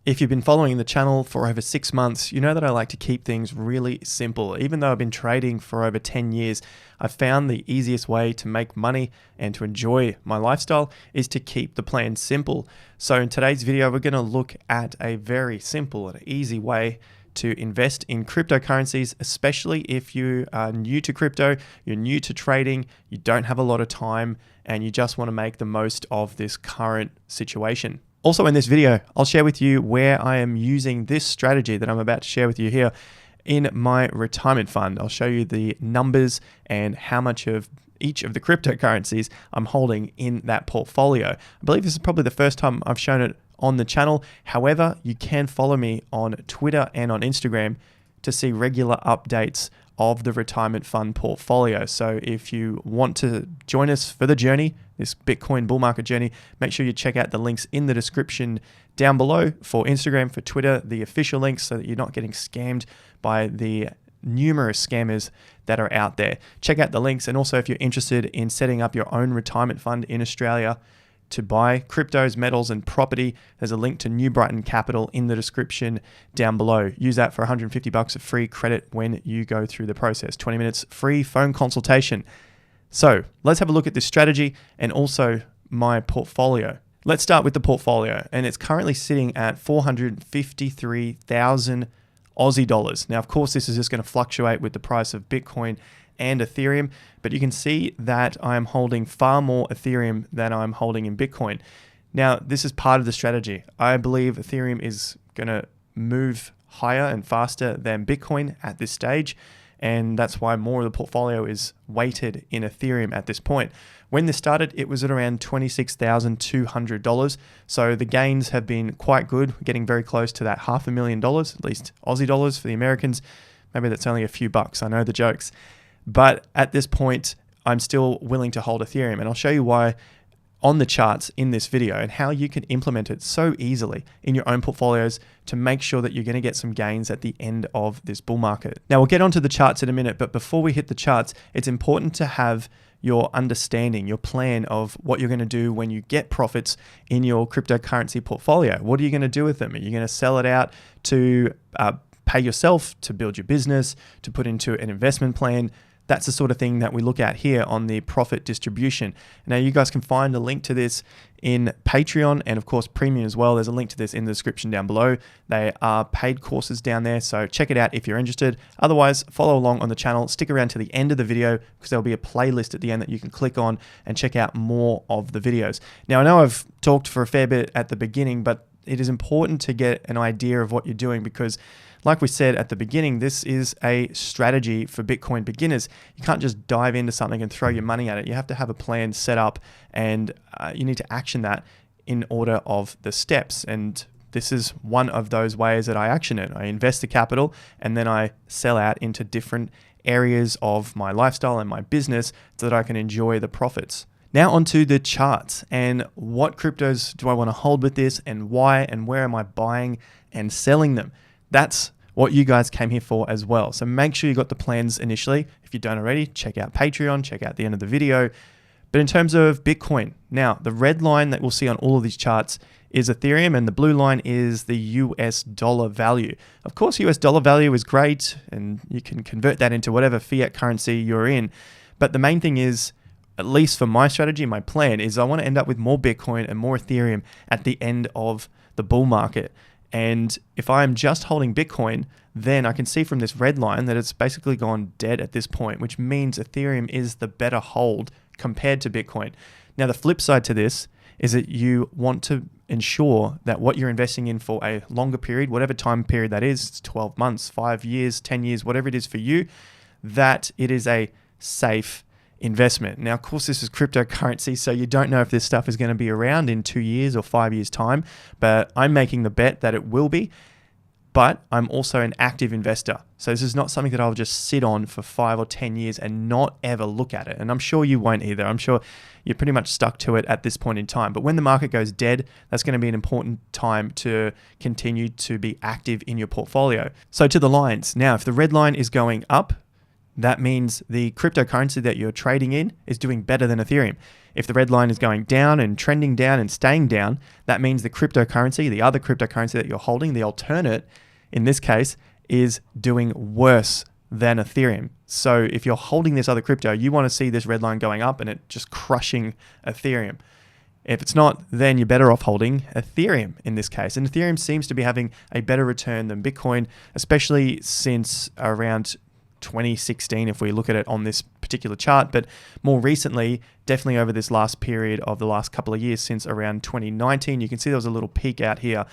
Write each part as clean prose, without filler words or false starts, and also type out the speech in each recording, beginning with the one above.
If you've been following the channel for over 6 months, you know that I like to keep things really simple. Even though I've been trading for over 10 years, I've found the easiest way to make money and to enjoy my lifestyle is to keep the plan simple. So in today's video, we're going to look at a very simple and easy way to invest in cryptocurrencies, especially if you are new to crypto, you're new to trading, you don't have a lot of time, and you just want to make the most of this current situation. Also in this video, I'll share with you where I am using this strategy that I'm about to share with you here in my retirement fund. I'll show you the numbers and how much of each of the cryptocurrencies I'm holding in that portfolio. I believe this is probably the first time I've shown it on the channel. However, you can follow me on Twitter and on Instagram to see regular updates of the retirement fund portfolio. So if you want to join us for the journey, this Bitcoin bull market journey, make sure you check out the links in the description down below for Instagram, for Twitter, the official links, so that you're not getting scammed by the numerous scammers that are out there. Check out the links. And also if you're interested in setting up your own retirement fund in Australia to buy cryptos, metals, and property, there's a link to New Brighton Capital in the description down below. Use that for $150 of free credit when you go through the process. 20 minutes free phone consultation. So let's have a look at this strategy and also my portfolio. Let's start with the portfolio, and it's currently sitting at 453,000 Aussie dollars. Now, of course, this is just going to fluctuate with the price of Bitcoin and Ethereum, but you can see that I'm holding far more Ethereum than I'm holding in Bitcoin. Now, this is part of the strategy. I believe Ethereum is going to move higher and faster than Bitcoin at this stage, and that's why more of the portfolio is weighted in Ethereum at this point. When this started, it was at around $26,200, so the gains have been quite good. We're getting very close to that $500,000, at least Aussie dollars for the Americans. Maybe that's only a few bucks, I know the jokes. But at this point, I'm still willing to hold Ethereum, and I'll show you why on the charts in this video and how you can implement it so easily in your own portfolios to make sure that you're going to get some gains at the end of this bull market. Now, we'll get onto the charts in a minute, but before we hit the charts, it's important to have your understanding, your plan of what you're going to do when you get profits in your cryptocurrency portfolio. What are you going to do with them? Are you going to sell it out to pay yourself, to build your business, to put into an investment plan? That's the sort of thing that we look at here on the profit distribution. Now, you guys can find a link to this in Patreon and, of course, Premium as well. There's a link to this in the description down below. They are paid courses down there, so check it out if you're interested. Otherwise, follow along on the channel. Stick around to the end of the video because there'll be a playlist at the end that you can click on and check out more of the videos. Now, I know I've talked for a fair bit at the beginning, but it is important to get an idea of what you're doing because, like we said at the beginning, this is a strategy for Bitcoin beginners. You can't just dive into something and throw your money at it. You have to have a plan set up, and you need to action that in order of the steps. And this is one of those ways that I action it. I invest the capital and then I sell out into different areas of my lifestyle and my business so that I can enjoy the profits. Now onto the charts and what cryptos do I want to hold with this and why and where am I buying and selling them? That's what you guys came here for as well. So make sure you got the plans initially. If you don't already, check out Patreon, check out the end of the video. But in terms of Bitcoin, now the red line that we'll see on all of these charts is Ethereum and the blue line is the US dollar value. Of course, US dollar value is great and you can convert that into whatever fiat currency you're in. But the main thing is, at least for my strategy, my plan is I want to end up with more Bitcoin and more Ethereum at the end of the bull market. And if I'm just holding Bitcoin, then I can see from this red line that it's basically gone dead at this point, which means Ethereum is the better hold compared to Bitcoin. Now, the flip side to this is that you want to ensure that what you're investing in for a longer period, whatever time period that is, it's 12 months, 5 years, 10 years, whatever it is for you, that it is a safe investment. Now, of course, this is cryptocurrency, so you don't know if this stuff is going to be around in 2 years or 5 years time, but I'm making the bet that it will be. But I'm also an active investor. So this is not something that I'll just sit on for 5 or 10 years and not ever look at it. And I'm sure you won't either. I'm sure you're pretty much stuck to it at this point in time. But when the market goes dead, that's going to be an important time to continue to be active in your portfolio. So to the lines. Now, if the red line is going up, that means the cryptocurrency that you're trading in is doing better than Ethereum. If the red line is going down and trending down and staying down, that means the cryptocurrency, the other cryptocurrency that you're holding, the alternate in this case, is doing worse than Ethereum. So if you're holding this other crypto, you want to see this red line going up and it just crushing Ethereum. If it's not, then you're better off holding Ethereum in this case. And Ethereum seems to be having a better return than Bitcoin, especially since around 2016, if we look at it on this particular chart. But more recently, definitely over this last period of the last couple of years, since around 2019, you can see there was a little peak out here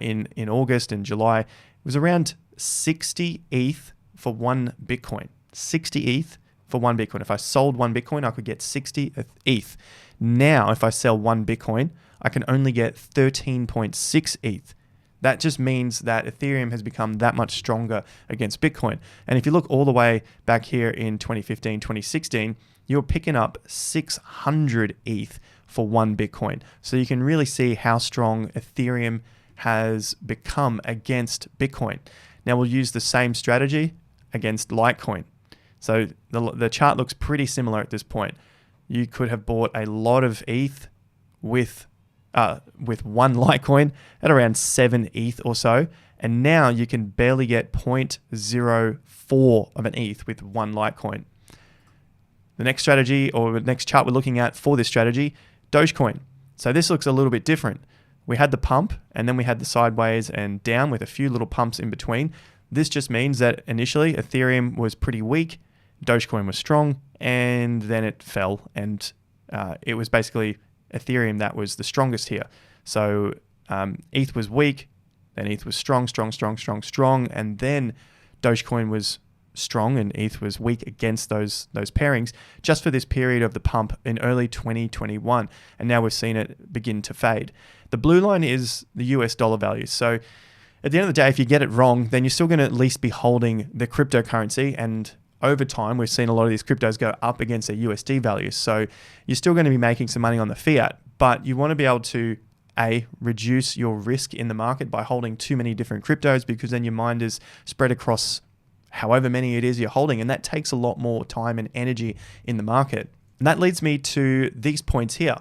in August and July. It was around 60 ETH for one Bitcoin. 60 ETH for one Bitcoin. If I sold one Bitcoin, I could get 60 ETH. Now, if I sell one Bitcoin, I can only get 13.6 ETH. That just means that Ethereum has become that much stronger against Bitcoin. And if you look all the way back here in 2015, 2016, you're picking up 600 ETH for one Bitcoin. So you can really see how strong Ethereum has become against Bitcoin. Now we'll use the same strategy against Litecoin. So the chart looks pretty similar at this point. You could have bought a lot of ETH with one Litecoin at around 7 ETH or so, and now you can barely get 0.04 of an ETH with one Litecoin. The next strategy, or the next chart we're looking at for this strategy, Dogecoin. So this looks a little bit different. We had the pump, and then we had the sideways and down with a few little pumps in between. This just means that initially Ethereum was pretty weak, Dogecoin was strong, and then it fell, and it was basically Ethereum that was the strongest here. So ETH was weak, then ETH was strong, and then Dogecoin was strong and ETH was weak against those pairings just for this period of the pump in early 2021. And now we've seen it begin to fade. The blue line is the US dollar value. So at the end of the day, if you get it wrong, then you're still going to at least be holding the cryptocurrency. And over time, we've seen a lot of these cryptos go up against their USD values. So you're still going to be making some money on the fiat, but you want to be able to reduce your risk in the market by holding too many different cryptos, because then your mind is spread across however many it is you're holding, and that takes a lot more time and energy in the market. And that leads me to these points here.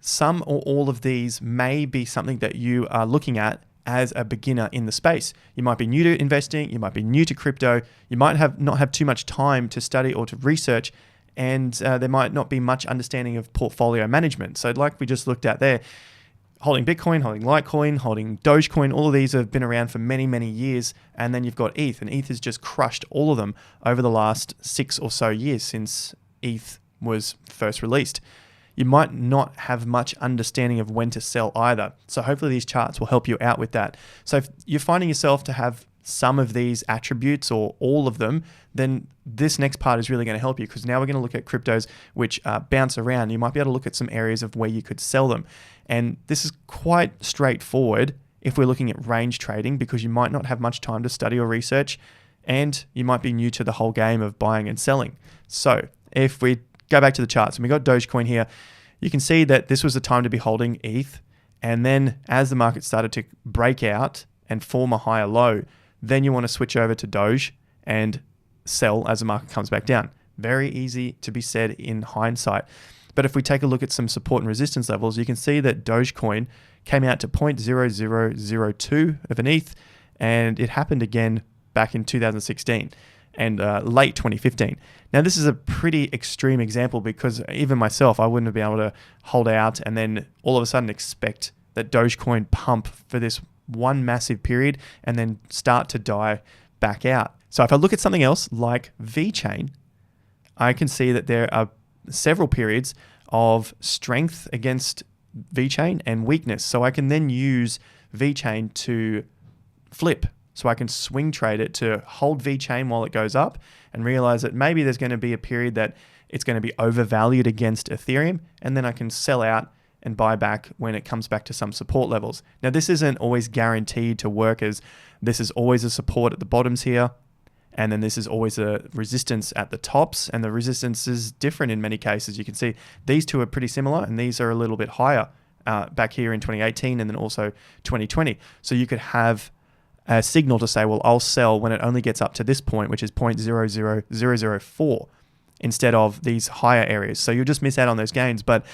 Some or all of these may be something that you are looking at as a beginner in the space. You might be new to investing, you might be new to crypto, you might not have too much time to study or to research, and there might not be much understanding of portfolio management. So like we just looked at there, holding Bitcoin, holding Litecoin, holding Dogecoin, all of these have been around for many, many years. And then you've got ETH, and ETH has just crushed all of them over the last 6 or so years since ETH was first released. You might not have much understanding of when to sell either. So hopefully these charts will help you out with that. So if you're finding yourself to have some of these attributes or all of them, then this next part is really going to help you, because now we're going to look at cryptos which bounce around. You might be able to look at some areas of where you could sell them. And this is quite straightforward if we're looking at range trading, because you might not have much time to study or research, and you might be new to the whole game of buying and selling. So if we go back to the charts and we got Dogecoin here, you can see that this was the time to be holding ETH. And then as the market started to break out and form a higher low, then you want to switch over to Doge and sell as the market comes back down. Very easy to be said in hindsight. But if we take a look at some support and resistance levels, you can see that Dogecoin came out to 0.0002 of an ETH, and it happened again back in 2016 and late 2015. Now, this is a pretty extreme example, because even myself, I wouldn't have been able to hold out and then all of a sudden expect that Dogecoin pump for this one massive period and then start to die back out. So if I look at something else like VeChain, I can see that there are several periods of strength against VeChain and weakness. So I can then use VeChain to flip. So I can swing trade it to hold VeChain while it goes up and realize that maybe there's going to be a period that it's going to be overvalued against Ethereum, and then I can sell out and buy back when it comes back to some support levels. Now, this isn't always guaranteed to work, as this is always a support at the bottoms here, and then this is always a resistance at the tops, and the resistance is different in many cases. You can see these two are pretty similar, and these are a little bit higher back here in 2018 and then also 2020. So you could have a signal to say, well, I'll sell when it only gets up to this point, which is 0.00004 instead of these higher areas. So you'll just miss out on those gains, but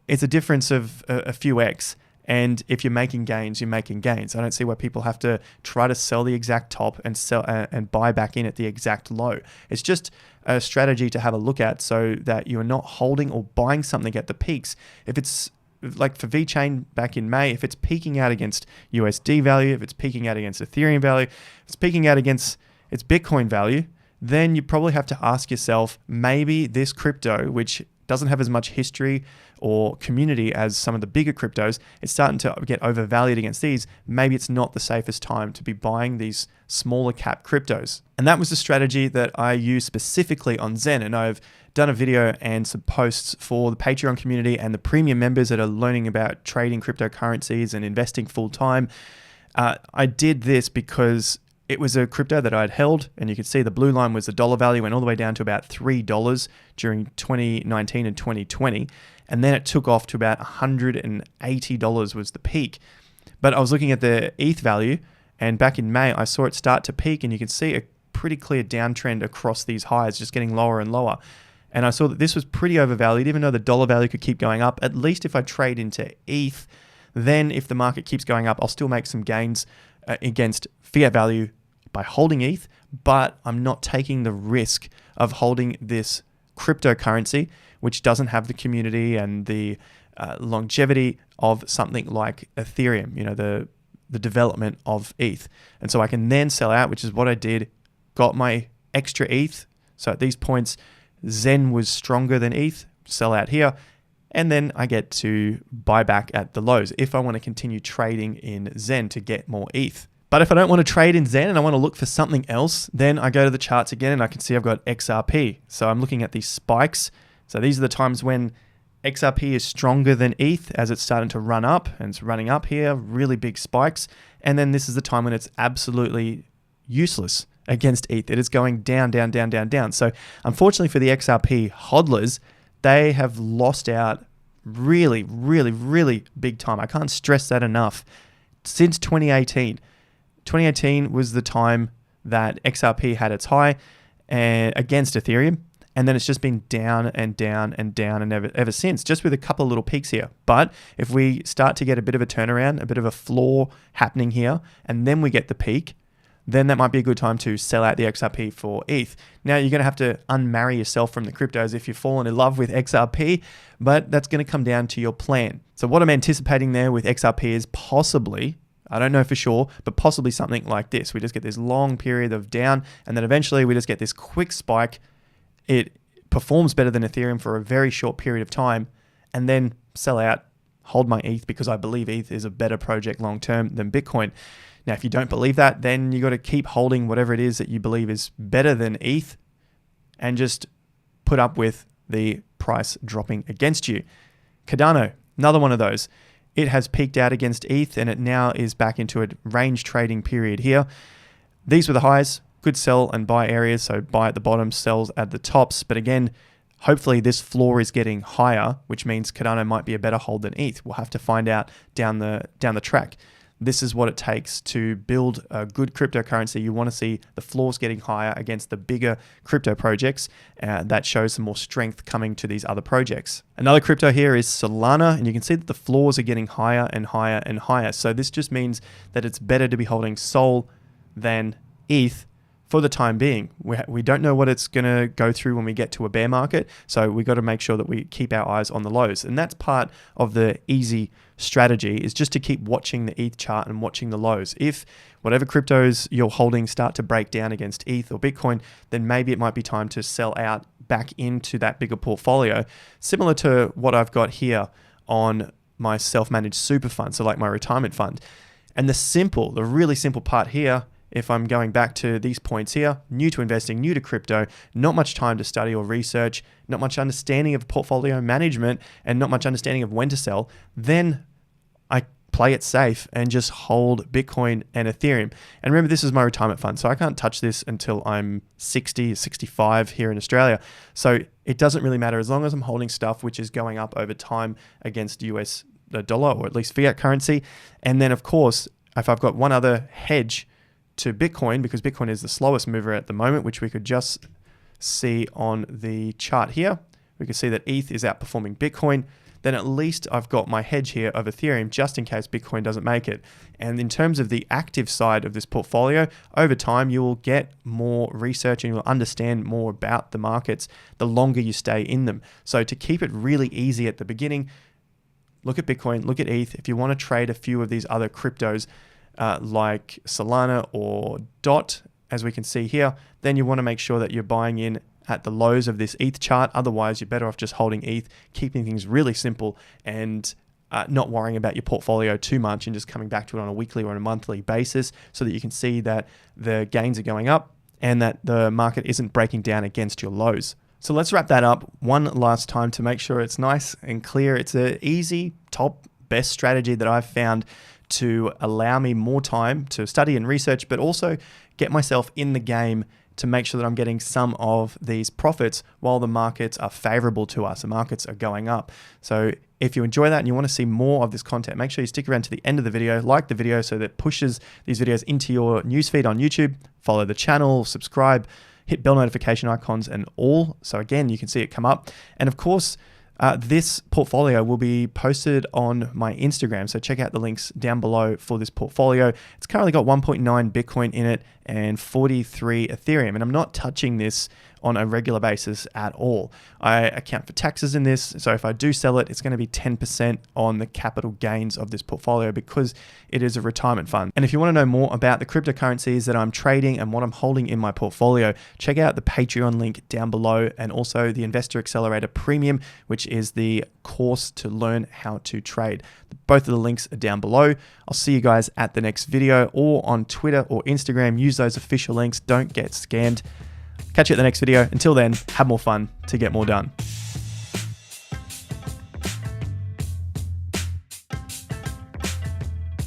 it's a difference of a few X. And if you're making gains, you're making gains. I don't see why people have to try to sell the exact top and sell and buy back in at the exact low. It's just a strategy to have a look at so that you're not holding or buying something at the peaks. If it's like for VeChain back in May, if it's peaking out against USD value, if it's peaking out against Ethereum value, if it's peaking out against its Bitcoin value, then you probably have to ask yourself, maybe this crypto, which doesn't have as much history or community as some of the bigger cryptos, it's starting to get overvalued against these. Maybe it's not the safest time to be buying these smaller cap cryptos. And that was the strategy that I use specifically on Zen. And I've done a video and some posts for the Patreon community and the premium members that are learning about trading cryptocurrencies and investing full time. I did this because it was a crypto that I'd held, and you could see the blue line was the dollar value, went all the way down to about $3 during 2019 and 2020. And then it took off to about $180 was the peak. But I was looking at the ETH value, and back in May, I saw it start to peak, and you can see a pretty clear downtrend across these highs, just getting lower and lower. And I saw that this was pretty overvalued, even though the dollar value could keep going up. At least if I trade into ETH, then if the market keeps going up, I'll still make some gains against fiat value by holding ETH, but I'm not taking the risk of holding this cryptocurrency, which doesn't have the community and the longevity of something like Ethereum, the development of ETH. And so I can then sell out, which is what I did, got my extra ETH. So at these points, Zen was stronger than ETH, sell out here, and then I get to buy back at the lows if I want to continue trading in Zen to get more ETH. But if I don't want to trade in Zen and I want to look for something else, then I go to the charts again and I can see I've got XRP. So I'm looking at these spikes. So these are the times when XRP is stronger than ETH as it's starting to run up, and it's running up here, really big spikes. And then this is the time when it's absolutely useless against ETH. It is going down, down, down, down, down. So unfortunately for the XRP hodlers, they have lost out really, really, really big time. I can't stress that enough. Since 2018. 2018 was the time that XRP had its high against Ethereum. And then it's just been down and down and down and ever since, just with a couple of little peaks here. But if we start to get a bit of a turnaround, a bit of a floor happening here, and then we get the peak, then that might be a good time to sell out the XRP for ETH. Now, you're going to have to unmarry yourself from the cryptos if you've fallen in love with XRP, but that's going to come down to your plan. So what I'm anticipating there with XRP is possibly, I don't know for sure, but possibly something like this. We just get this long period of down, and then eventually we just get this quick spike. It performs better than Ethereum for a very short period of time, and then sell out, hold my ETH because I believe ETH is a better project long-term than Bitcoin. Now, if you don't believe that, then you got to keep holding whatever it is that you believe is better than ETH and just put up with the price dropping against you. Cardano, another one of those. It has peaked out against ETH and it now is back into a range trading period here. These were the highs, good sell and buy areas. So buy at the bottom, sells at the tops. But again, hopefully this floor is getting higher, which means Cardano might be a better hold than ETH. We'll have to find out down the track. This is what it takes to build a good cryptocurrency. You want to see the floors getting higher against the bigger crypto projects. That shows some more strength coming to these other projects. Another crypto here is Solana, and you can see that the floors are getting higher and higher and higher. So this just means that it's better to be holding Sol than ETH for the time being. We don't know what it's going to go through when we get to a bear market. So we got to make sure that we keep our eyes on the lows. And that's part of the easy strategy, is just to keep watching the ETH chart and watching the lows. If whatever cryptos you're holding start to break down against ETH or Bitcoin, then maybe it might be time to sell out back into that bigger portfolio, similar to what I've got here on my self-managed super fund, so like my retirement fund. And the really simple part here, if I'm going back to these points here, new to investing, new to crypto, not much time to study or research, not much understanding of portfolio management, and not much understanding of when to sell, then I play it safe and just hold Bitcoin and Ethereum. And remember, this is my retirement fund, so I can't touch this until I'm 60, 65 here in Australia. So it doesn't really matter as long as I'm holding stuff which is going up over time against US dollar, or at least fiat currency. And then, of course, if I've got one other hedge to Bitcoin, because Bitcoin is the slowest mover at the moment, which we could just see on the chart here. We can see that ETH is outperforming Bitcoin. Then at least I've got my hedge here of Ethereum just in case Bitcoin doesn't make it. And in terms of the active side of this portfolio, over time you will get more research and you'll understand more about the markets the longer you stay in them. So to keep it really easy at the beginning, look at Bitcoin, look at ETH. If you want to trade a few of these other cryptos like Solana or DOT, as we can see here, then you want to make sure that you're buying in at the lows of this ETH chart. Otherwise, you're better off just holding ETH, keeping things really simple and not worrying about your portfolio too much and just coming back to it on a weekly or a monthly basis so that you can see that the gains are going up and that the market isn't breaking down against your lows. So let's wrap that up one last time to make sure it's nice and clear. It's an easy, best strategy that I've found to allow me more time to study and research, but also get myself in the game to make sure that I'm getting some of these profits while the markets are favorable to us. The markets are going up. So if you enjoy that and you want to see more of this content, make sure you stick around to the end of the video, like the video so that it pushes these videos into your newsfeed on YouTube, follow the channel, subscribe, hit bell notification icons and all. So again, you can see it come up. And of course, this portfolio will be posted on my Instagram, so check out the links down below for this portfolio. It's currently got 1.9 Bitcoin in it and 43 Ethereum, and I'm not touching this on a regular basis at all. I account for taxes in this, so if I do sell it, it's going to be 10% on the capital gains of this portfolio because it is a retirement fund. And if you want to know more about the cryptocurrencies that I'm trading and what I'm holding in my portfolio, check out the Patreon link down below and also the Investor Accelerator Premium, which is the course to learn how to trade. Both of the links are down below. I'll see you guys at the next video or on Twitter or Instagram. Use those official links. Don't get scammed. Catch you at the next video. Until then, have more fun to get more done.